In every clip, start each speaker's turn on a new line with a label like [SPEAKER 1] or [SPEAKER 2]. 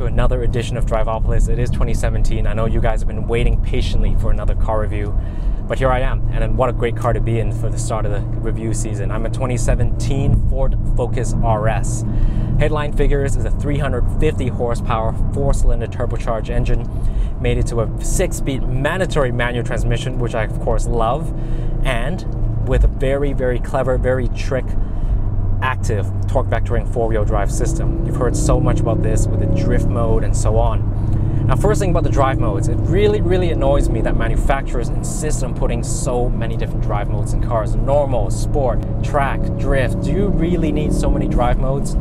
[SPEAKER 1] to another edition of Driveopolis. It is 2017. I know you guys have been waiting patiently for another car review, but here I am. And then what a great car to be in for the start of the review season. I'm a 2017 Ford Focus RS. Headline figures is a 350 horsepower, 4-cylinder turbocharged engine, made it to a 6-speed mandatory manual transmission, which I of course love, and with a very, very clever, very trick active torque vectoring 4-wheel drive system. You've heard so much about this with the drift mode and so on. Now, first thing about the drive modes, it really annoys me that manufacturers insist on putting so many different drive modes in cars. Normal, sport, track, drift. Do you really need so many drive modes?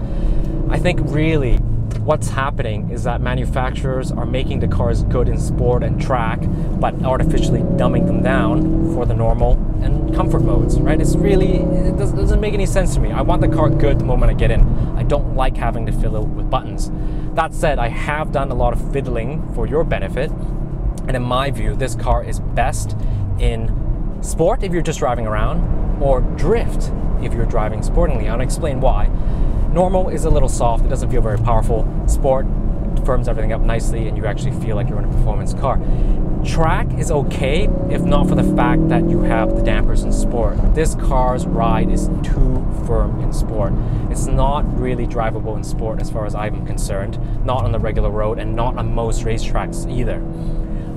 [SPEAKER 1] I think really what's happening is that manufacturers are making the cars good in sport and track, but artificially dumbing them down for the normal and comfort modes, right? It doesn't make any sense to me. I want the car good the moment I get in. I don't like having to fiddle with buttons. That said, I have done a lot of fiddling for your benefit, and in my view, this car is best in sport if you're just driving around, or drift if you're driving sportingly. I'll explain why. Normal is a little soft, it doesn't feel very powerful. Sport firms everything up nicely and you actually feel like you're in a performance car. Track is okay, if not for the fact that you have the dampers in sport. This car's ride is too firm in sport. It's not really drivable in sport as far as I'm concerned, not on the regular road and not on most racetracks either.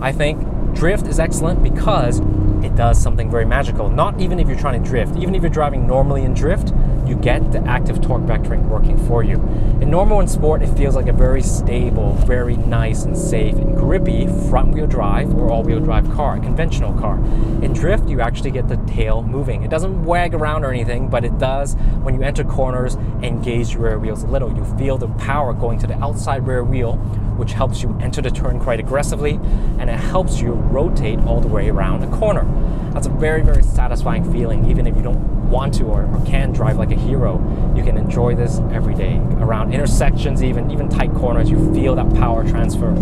[SPEAKER 1] I think drift is excellent because it does something very magical. Not even if you're trying to drift, even if you're driving normally in drift, you get the active torque vectoring working for you. In normal and sport, it feels like a very stable, very nice and safe and grippy front-wheel drive or all-wheel drive car, a conventional car. In drift, you actually get the tail moving. It doesn't wag around or anything, but it does when you enter corners, engage your rear wheels a little. You feel the power going to the outside rear wheel, which helps you enter the turn quite aggressively, and it helps you rotate all the way around the corner. That's a very satisfying feeling. Even if you don't want to or can drive like a hero, you can enjoy this every day. Around intersections, even tight corners, you feel that power transfer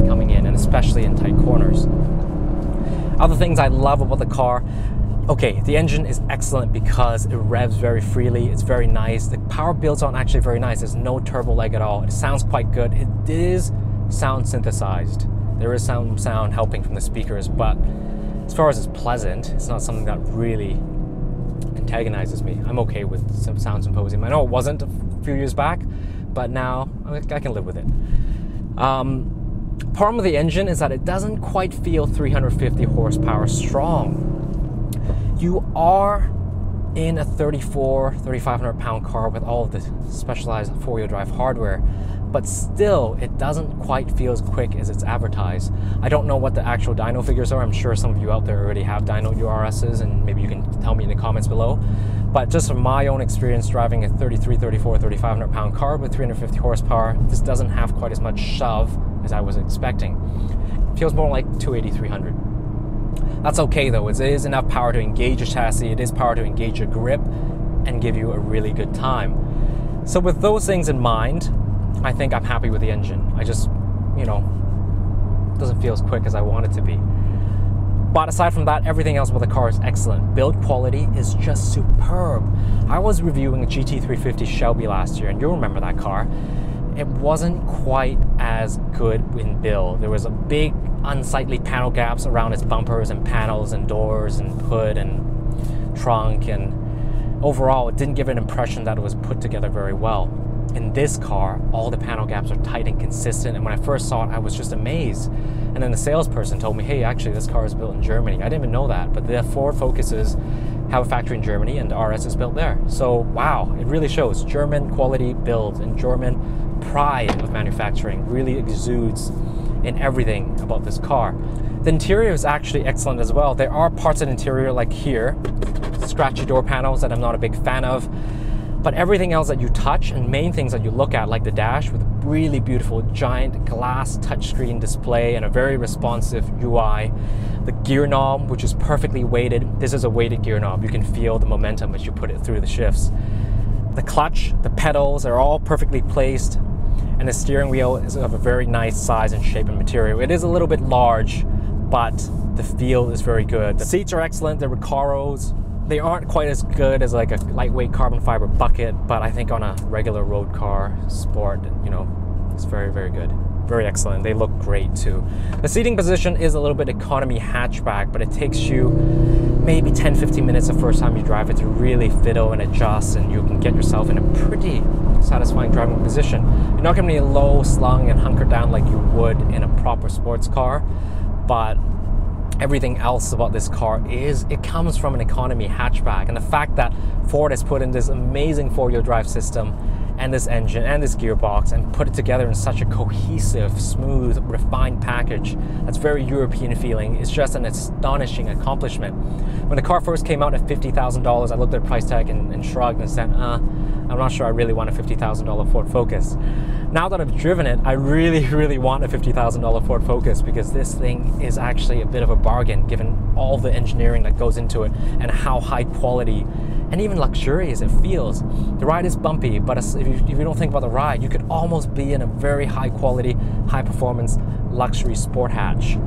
[SPEAKER 1] coming in, and especially in tight corners. Other things I love about the car, okay, the engine is excellent because it revs very freely. It's very nice. The power builds on actually very nice. There's no turbo lag at all. It sounds quite good. It is sound synthesized. There is some sound helping from the speakers, but as far as it's pleasant, it's not something that really antagonizes me. I'm okay with some sound symposium. I know it wasn't a few years back, but now I can live with it. Problem with the engine is that it doesn't quite feel 350 horsepower strong. You are in a 3,500 pound car with all of the specialized 4-wheel drive hardware, but still it doesn't quite feel as quick as it's advertised. I don't know what the actual dyno figures are. I'm sure some of you out there already have dyno URSs, and maybe you can tell me in the comments below. But just from my own experience driving a 3,500 pound car with 350 horsepower, this doesn't have quite as much shove as I was expecting. It feels more like 280, 300. That's okay though. It is enough power to engage your chassis, it is power to engage your grip and give you a really good time. So with those things in mind, I think I'm happy with the engine. I just, doesn't feel as quick as I want it to be. But aside from that, everything else about the car is excellent. Build quality is just superb. I was reviewing a GT350 Shelby last year, and you'll remember that car. It wasn't quite as good in build. There was a big unsightly panel gaps around its bumpers and panels and doors and hood and trunk, and overall it didn't give an impression that it was put together very well. In this car, all the panel gaps are tight and consistent, and when I first saw it, I was just amazed. And then the salesperson told me, hey, actually this car is built in Germany. I didn't even know that, but the Ford Focuses have a factory in Germany and the RS is built there. So wow, it really shows. German quality build and German pride of manufacturing really exudes in everything about this car. The interior is actually excellent as well. There are parts of the interior, like here, scratchy door panels, that I'm not a big fan of. But everything else that you touch and main things that you look at, like the dash with a really beautiful giant glass touchscreen display and a very responsive UI. The gear knob, which is perfectly weighted. This is a weighted gear knob. You can feel the momentum as you put it through the shifts. The clutch, the pedals are all perfectly placed, and the steering wheel is of a very nice size and shape and material. It is a little bit large, but the feel is very good. The seats are excellent. They're Recaros. They aren't quite as good as like a lightweight carbon fiber bucket, but I think on a regular road car, sport, it's very, very good. very excellent. They look great too. The seating position is a little bit economy hatchback, but it takes you maybe 10-15 minutes the first time you drive it to really fiddle and adjust, and you can get yourself in a pretty satisfying driving position. You're not going to be low slung and hunkered down like you would in a proper sports car, but everything else about this car is it comes from an economy hatchback, and the fact that Ford has put in this amazing four-wheel drive system and this engine and this gearbox and put it together in such a cohesive, smooth, refined package that's very European feeling is just an astonishing accomplishment. When the car first came out at $50,000, I looked at the price tag and shrugged and said, I'm not sure I really want a $50,000 Ford Focus. Now that I've driven it, I really want a $50,000 Ford Focus, because this thing is actually a bit of a bargain given all the engineering that goes into it and how high quality and even luxurious it feels. The ride is bumpy, but if you don't think about the ride, you could almost be in a very high quality, high performance luxury sport hatch.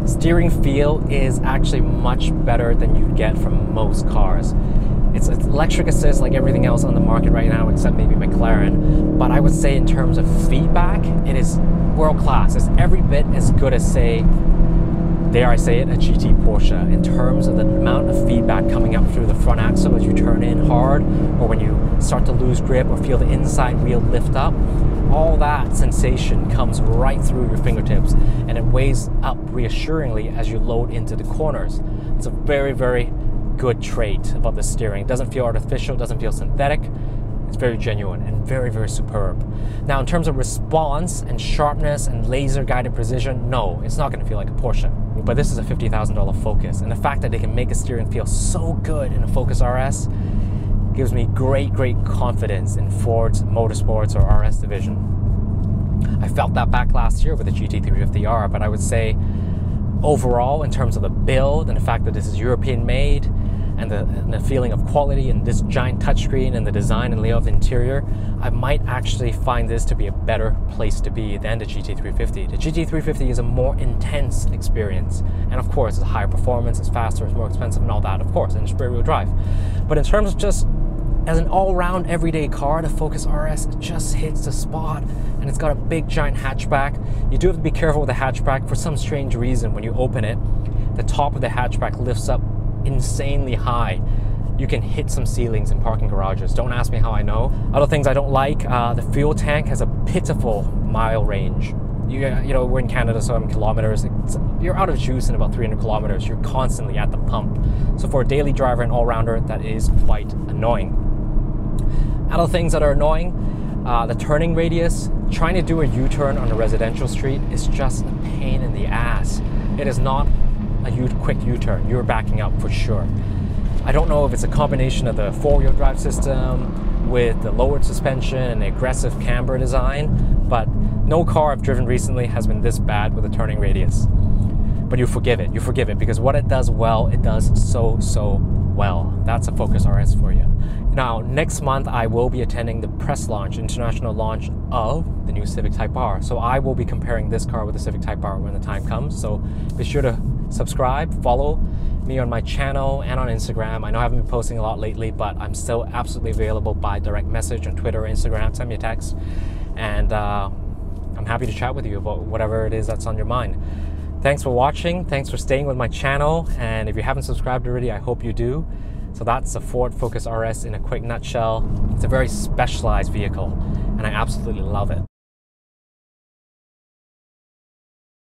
[SPEAKER 1] Steering feel is actually much better than you get from most cars. It's electric assist like everything else on the market right now, except maybe McLaren. But I would say in terms of feedback, it is world class. It's every bit as good as, say, dare I say it, a GT Porsche, in terms of the amount of feedback coming up through the front axle as you turn in hard, or when you start to lose grip or feel the inside wheel lift up. All that sensation comes right through your fingertips, and it weighs up reassuringly as you load into the corners. It's a very good trait about the steering. It doesn't feel artificial, doesn't feel synthetic. It's very genuine and very superb. Now, in terms of response and sharpness and laser guided precision, no, it's not going to feel like a Porsche. But this is a $50,000 Focus, and the fact that they can make a steering feel so good in a Focus RS gives me great confidence in Ford's Motorsports or RS division. I felt that back last year with the GT350R, but I would say overall, in terms of the build and the fact that this is European made, and the feeling of quality and this giant touchscreen and the design and layout of the interior, I might actually find this to be a better place to be than the GT350. The GT350 is a more intense experience, and of course it's higher performance, it's faster, it's more expensive and all that, of course, and it's rear-wheel drive. But in terms of just as an all-round everyday car, the Focus RS just hits the spot, and it's got a big giant hatchback. You do have to be careful with the hatchback. For some strange reason, when you open it, the top of the hatchback lifts up insanely high. You can hit some ceilings in parking garages. Don't ask me how I know. Other things I don't like, the fuel tank has a pitiful mile range. You know, we're in Canada, so I'm kilometers. You're out of juice in about 300 kilometers. You're constantly at the pump. So for a daily driver and all-rounder, that is quite annoying. Other things that are annoying, the turning radius. Trying to do a U-turn on a residential street is just a pain in the ass. It is not a quick U-turn. You're backing up for sure. I don't know if it's a combination of the four-wheel drive system with the lowered suspension and the aggressive camber design, but no car I've driven recently has been this bad with a turning radius. But you forgive it because what it does well, it does so well. That's a Focus RS for you. Now, next month I will be attending the press launch, international launch of the new Civic Type R. So I will be comparing this car with the Civic Type R when the time comes. So be sure to subscribe, follow me on my channel and on Instagram. I know I haven't been posting a lot lately, but I'm still absolutely available by direct message on Twitter or Instagram. Send me a text, and I'm happy to chat with you about whatever it is that's on your mind. Thanks for watching. Thanks for staying with my channel. And if you haven't subscribed already, I hope you do. So that's a Ford Focus RS in a quick nutshell. It's a very specialized vehicle, and I absolutely love it.